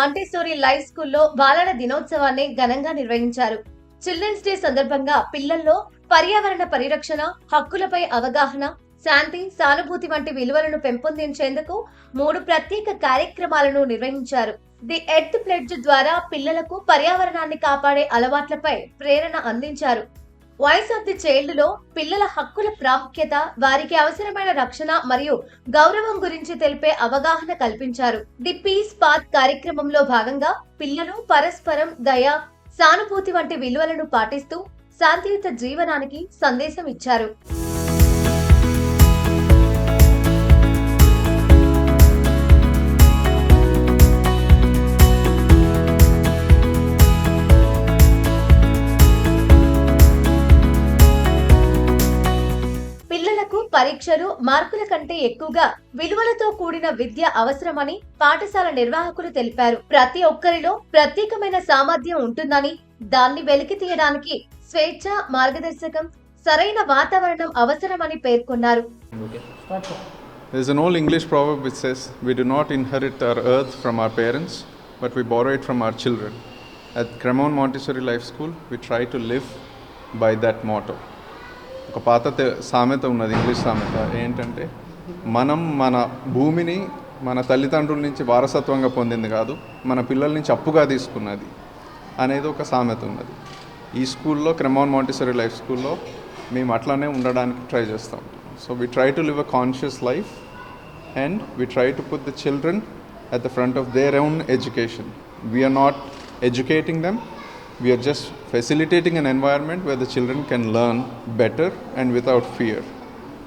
మాంటెసోరీ live స్కూల్లో బాలల దినోత్సవాన్ని ఘనంగా నిర్వహించారు. చిల్డ్రన్స్ డే సందర్భంగా పిల్లల్లో పర్యావరణ పరిరక్షణ, హక్కులపై అవగాహన, శాంతి, సానుభూతి వంటి విలువలను పెంపొందించేందుకు 3 ప్రత్యేక కార్యక్రమాలను నిర్వహించారు. ది ఎర్త్ ప్లెడ్జ్ ద్వారా పిల్లలకు పర్యావరణాన్ని కాపాడే అలవాట్లపై ప్రేరణ అందించారు. వాయిస్ ఆఫ్ ది చైల్డ్ లో పిల్లల హక్కుల ప్రాముఖ్యత, వారికి అవసరమైన రక్షణ మరియు గౌరవం గురించి తెలిపే అవగాహన కల్పించారు. ది పీస్ పాత్ కార్యక్రమంలో భాగంగా పిల్లలు పరస్పరం దయ, సానుభూతి వంటి విలువలను పాటిస్తూ శాంతియుత జీవనానికి సందేశం ఇచ్చారు. పరీక్షలు, మార్కుల కంటే ఎక్కువగా విలువలతో కూడిన విద్య అవసరమని పాఠశాల నిర్వాహకులు తెలిపారు. ప్రతి ఒక్కరిలో ప్రత్యేకమైన సామర్థ్యం ఉంటుందని, దాన్ని వెలికి తీయడానికి స్వేచ్ఛ, మార్గదర్శకం, సరైన వాతావరణం అవసరమని పేర్కొన్నారు. There is an old English proverb which says, "We do not inherit our earth from our parents, but we borrow it from our children." At Cremon Montessori Life School, we try to live by that motto. ఒక పాత సామెత ఉన్నది, English సామెత. ఏంటంటే, మనం మన భూమిని మన తల్లిదండ్రుల నుంచి వారసత్వంగా పొందింది కాదు, మన పిల్లల నుంచి అప్పుగా తీసుకున్నది అనేది ఒక సామెత ఉన్నది. ఈ స్కూల్లో, క్రెమాన్ మాంటిసరీ లైఫ్ స్కూల్లో మేము అట్లానే ఉండడానికి ట్రై చేస్తాం. So we try to live a conscious life and we try to put the children at the front of their own education. We are not educating them, we are just facilitating an environment where the children can learn better and without fear.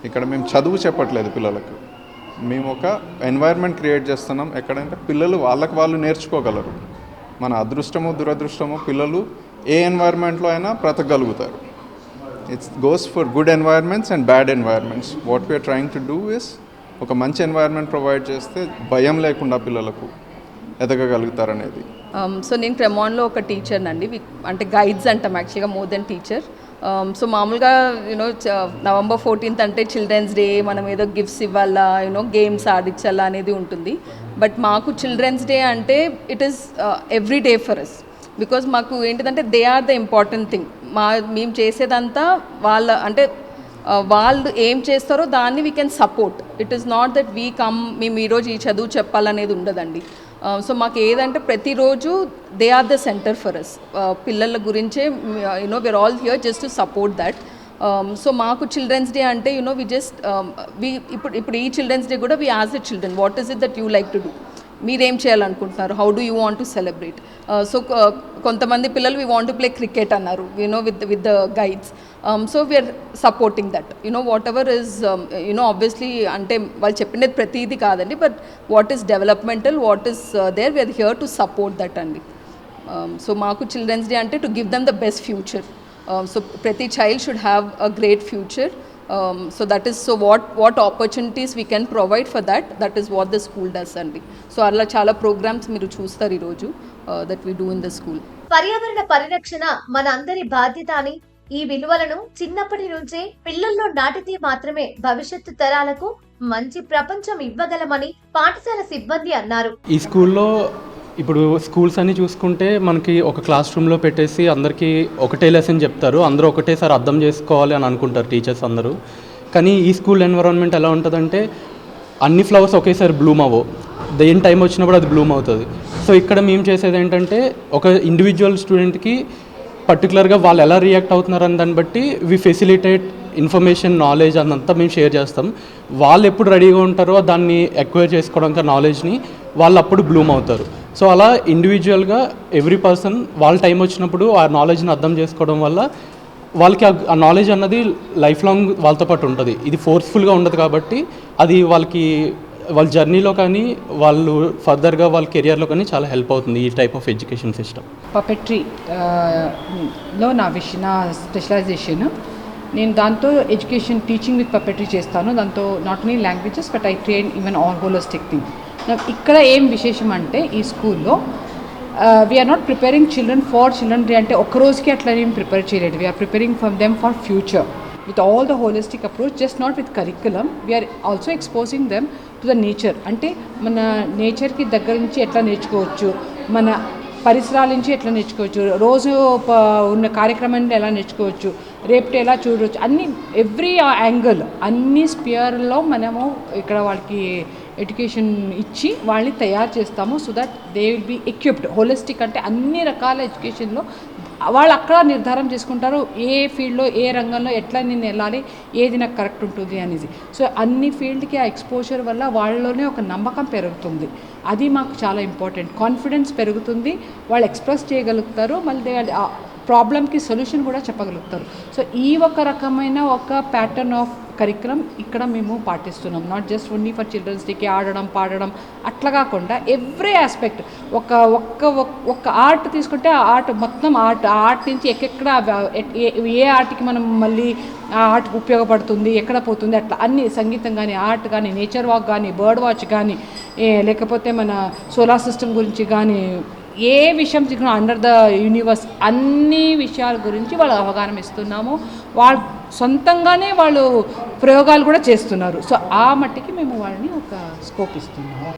ఇక్కడ మేము చదువు చెప్పట్లేదు పిల్లలకు, మేము ఒక environment create చేస్తున్నాం ఎక్కడంటే పిల్లలు వాళ్ళకు వాళ్ళు నేర్చుకోగలరు. మన అదృష్టమో దురదృష్టమో పిల్లలు ఏ ఎన్వైర్న్మెంట్లో అయినా బ్రతకగలుగుతారు. It's goes for good environments and bad environments. What we're trying to do is ఒక మంచి ఎన్వైర్న్మెంట్ ప్రొవైడ్ చేస్తే భయం లేకుండా పిల్లలకు ఎదగగలుగుతారనేది. సో నేను క్రెమాన్లో ఒక టీచర్ అండి, అంటే గైడ్స్ అంటాం యాక్చువల్గా, మోర్ దెన్ టీచర్. సో మామూలుగా November 14th అంటే చిల్డ్రన్స్ డే, మనం ఏదో గిఫ్ట్స్ ఇవ్వాలా, గేమ్స్ ఆడించాలా అనేది ఉంటుంది. బట్ మాకు చిల్డ్రన్స్ డే అంటే it is every day for us, because మాకు ఏంటిదంటే they are the important thing. మేము చేసేదంతా వాళ్ళ, అంటే వాళ్ళు ఏం చేస్తారో దాన్ని we can support. It is not that we come, మేము ఈరోజు ఈ చదువు చెప్పాలనేది ఉండదండి. సో మాకు ఏదంటే ప్రతిరోజు they are the center for us. పిల్లల గురించే we're all here just to support that. So మాకు చిల్డ్రన్స్ డే అంటే వి జస్ట్ ఇప్పుడు ఈ చిల్డ్రన్స్ డే కూడా we ask the children, what is it that you like to do, మీరేం చేయాలనుకుంటున్నారు, how do you want to celebrate. So కొంతమంది పిల్లలు we want to play cricket అన్నారు, with the guides. So we're supporting that, whatever is obviously, అంటే వాళ్ళు చెప్పినది ప్రతిదీ కాదండి, but what is developmental, what is there, we're here to support that అండి. So మాకు చిల్డ్రన్స్ డే అంటే to give them the best future. So ప్రతి child should have a great future. So that is, so what opportunities we can provide for that is what the school does అండి. So అలా చాలా programmes మీరు చూస్తారు ఈరోజు that we do in the school. పర్యావరణ పరిరక్షణ మన అందరి బాధ్యత అని, ఈ విలువలను చిన్నప్పటి నుంచే పిల్లల్లో నాటితే మాత్రమే భవిష్యత్తు తరాలకు మంచి ప్రపంచం ఇవ్వగలమని పాఠశాల సిబ్బంది అన్నారు. ఈ స్కూల్లో ఇప్పుడు స్కూల్స్ అన్ని చూసుకుంటే మనకి ఒక క్లాస్ రూమ్లో పెట్టేసి అందరికీ ఒకటే లెసన్ చెప్తారు, అందరూ ఒకటేసారి అర్థం చేసుకోవాలి అని అనుకుంటారు టీచర్స్ అందరూ. కానీ ఈ స్కూల్ ఎన్విరాన్మెంట్ ఎలా ఉంటుందంటే అన్ని ఫ్లవర్స్ ఒకేసారి బ్లూమ్ అవ్వవు, దేని టైం వచ్చినప్పుడు అది బ్లూమ్ అవుతుంది. సో ఇక్కడ మేము చేసేది ఏంటంటే ఒక ఇండివిజువల్ స్టూడెంట్కి పర్టికులర్గా వాళ్ళు ఎలా రియాక్ట్ అవుతున్నారని దాన్ని బట్టి వి ఫెసిలిటేట్ ఇన్ఫర్మేషన్, నాలెడ్జ్ అదంతా మేము షేర్ చేస్తాం. వాళ్ళు ఎప్పుడు రెడీగా ఉంటారో దాన్ని ఎక్వైర్ చేసుకోవడానికి నాలెడ్జ్ని వాళ్ళు అప్పుడు బ్లూమ్ అవుతారు. సో అలా ఇండివిజువల్గా ఎవ్రీ పర్సన్ వాళ్ళ టైం వచ్చినప్పుడు ఆ నాలెడ్జ్ని అర్థం చేసుకోవడం వల్ల వాళ్ళకి ఆ నాలెడ్జ్ అన్నది లైఫ్ లాంగ్ వాళ్ళతో పాటు ఉంటుంది. ఇది ఫోర్స్ఫుల్గా ఉండదు కాబట్టి అది వాళ్ళకి వాళ్ళ జర్నీలో కానీ వాళ్ళు ఫర్దర్గా వాళ్ళ కెరియర్లో కానీ చాలా హెల్ప్ అవుతుంది ఈ టైప్ ఆఫ్ ఎడ్యుకేషన్ సిస్టమ్. పపెట్రీలో నా స్పెషలైజేషన్. నేను దాంతో ఎడ్యుకేషన్, టీచింగ్ విత్ పపెట్రీ చేస్తాను. దాంతో not only languages but I train even all holistic thing. ఇక్కడ ఏం విశేషం అంటే ఈ స్కూల్లో we are not preparing children for children day, అంటే ఒక్కరోజుకి అట్లా ఏం ప్రిపేర్ చేయలేదు. We are preparing for them for future with all the holistic approach, just not with curriculum. We are also exposing them to the nature. అంటే మన నేచర్కి దగ్గర నుంచి ఎట్లా నేర్చుకోవచ్చు, మన పరిసరాల నుంచి ఎట్లా నేర్చుకోవచ్చు, రోజు ఉన్న కార్యక్రమాన్ని ఎలా నేర్చుకోవచ్చు, రేపు ఎలా చూడవచ్చు, అన్ని ఎవ్రీ యాంగిల్ అన్ని స్పియర్లో మనము ఇక్కడ వాళ్ళకి ఎడ్యుకేషన్ ఇచ్చి వాళ్ళని తయారు చేస్తాము. So that they will be equipped. Holistic అంటే అన్ని రకాల ఎడ్యుకేషన్లో వాళ్ళు అక్కడ నిర్ధారం చేసుకుంటారు ఏ ఫీల్డ్లో ఏ రంగంలో ఎట్లా నేను వెళ్ళాలి, ఏది నాకు కరెక్ట్ ఉంటుంది అనేది. సో అన్ని ఫీల్డ్కి ఆ ఎక్స్పోజర్ వల్ల వాళ్ళలోనే ఒక నమ్మకం పెరుగుతుంది. అది మాకు చాలా ఇంపార్టెంట్. కాన్ఫిడెన్స్ పెరుగుతుంది, వాళ్ళు ఎక్స్ప్రెస్ చేయగలుగుతారు, మళ్ళీ ప్రాబ్లమ్కి సొల్యూషన్ కూడా చెప్పగలుగుతారు. సో ఈ ఒక రకమైన ఒక ప్యాటర్న్ ఆఫ్ కరికులం ఇక్కడ మేము పాటిస్తున్నాం. Not just only for children's డేకి ఆడడం పాడడం అట్లా కాకుండా ఎవ్రీ ఆస్పెక్ట్. ఒక ఆర్ట్ తీసుకుంటే ఆ ఆర్ట్ మొత్తం ఆర్ట్ నుంచి ఎక్కడ ఏ ఆర్ట్కి మనం మళ్ళీ ఆ ఆర్ట్ ఉపయోగపడుతుంది, ఎక్కడ పోతుంది, అట్లా అన్ని సంగీతం కానీ ఆర్ట్ కానీ నేచర్ వాక్ కానీ బర్డ్ వాచ్ కానీ లేకపోతే మన సోలార్ సిస్టమ్ గురించి కానీ ఏ విషయం అండర్ ద యూనివర్స్ అన్ని విషయాల గురించి వాళ్ళు అవగాహన ఇస్తున్నాము. వాళ్ళు సొంతంగానే వాళ్ళు ప్రయోగాలు కూడా చేస్తున్నారు. సో ఆ మట్టికి మేము వాళ్ళని ఒక స్కోప్ ఇస్తున్నాము.